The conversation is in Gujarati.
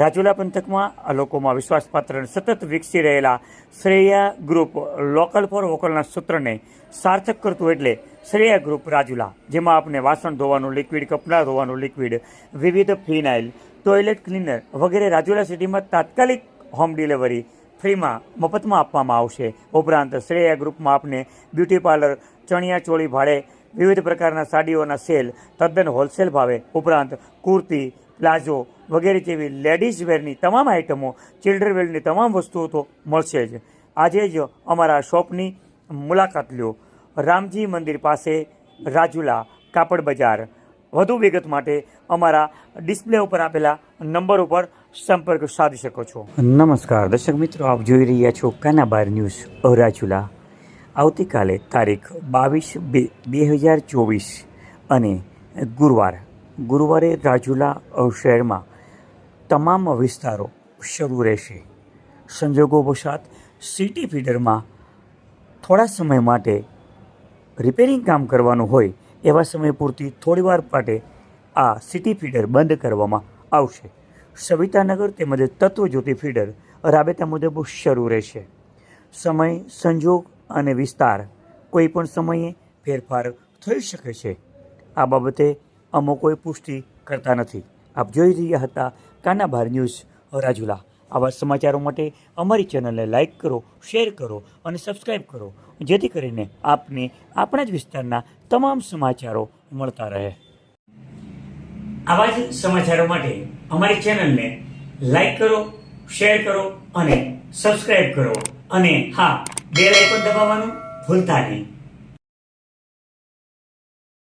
રાજુલા પંથકમાં લોકોમાં વિશ્વાસપાત્ર અને સતત વિકસી રહેલા શ્રેયા ગ્રુપ લોકલ ફોર વોકલના સૂત્રને સાર્થક કરતું એટલે શ્રેયા ગ્રુપ રાજુલા, જેમાં આપણે વાસણ ધોવાનું લિક્વિડ, કપડાં ધોવાનું લિક્વિડ, વિવિધ ફિનાઇલ, ટોયલેટ ક્લીનર વગેરે રાજુલા સિટીમાં તાત્કાલિક હોમ ડિલિવરી ફ્રીમાં મફતમાં આપવામાં આવશે. ઉપરાંત શ્રેયા ગ્રુપમાં આપને બ્યુટી પાર્લર, ચણિયા ચોળી ભાડે, વિવિધ પ્રકારના સાડીઓના સેલ તદ્દન હોલસેલ ભાવે, ઉપરાંત કુર્તી, પ્લાઝો વગેરે જેવી લેડીઝ વેરની તમામ આઇટમો, ચિલ્ડ્રન વેરની તમામ વસ્તુઓ તો મળશે જ. આજે જ અમારા શોપની મુલાકાત લ્યો. રામજી મંદિર પાસે, રાજુલા, કાપડ બજાર. વધુ વિગત માટે અમારા ડિસ્પ્લે ઉપર આપેલા નંબર ઉપર સંપર્ક સાધી શકો છો. નમસ્કાર દર્શક મિત્રો, આપ જોઈ રહ્યા છો કાનાબાર ન્યૂઝ રાજુલા. આવતીકાલે તારીખ 22/2/2024 અને ગુરુવારે રાજુલા શહેરમાં તમામ વિસ્તારો શરૂ રહેશે. સંજોગોવશાત સિટી ફીડરમાં થોડા સમય માટે રિપેરિંગ કામ કરવાનું હોય એવા સમય પૂરતી થોડીવાર માટે આ સિટી ફીડર બંધ કરવામાં આવશે. સવિતાનગર તેમજ તત્વજ્યોતિ ફીડર રાબેતા મુજબ શરૂ રહેશે. સમય, સંજોગ અને વિસ્તાર કોઈ પણ સમયે ફેરફાર થઈ શકે છે. આ બાબતે અમો કોઈ પુષ્ટિ કરતા નથી. આપ જોઈ રહ્યા હતા કાનાબાર ન્યૂઝ રાજુલા. આવા સમાચારો માટે અમારી ચેનલને લાઇક કરો, શેર કરો અને સબસ્ક્રાઈબ કરો, જેથી કરીને આપને આપણા જ વિસ્તારના તમામ સમાચારો મળતા રહે. આવા જ સમાચારો માટે અમારી ચેનલને લાઇક કરો, શેર કરો અને સબસ્ક્રાઈબ કરો. અને હા, બેલ આઇકોન દબાવવાનું ભૂલતા નહીં.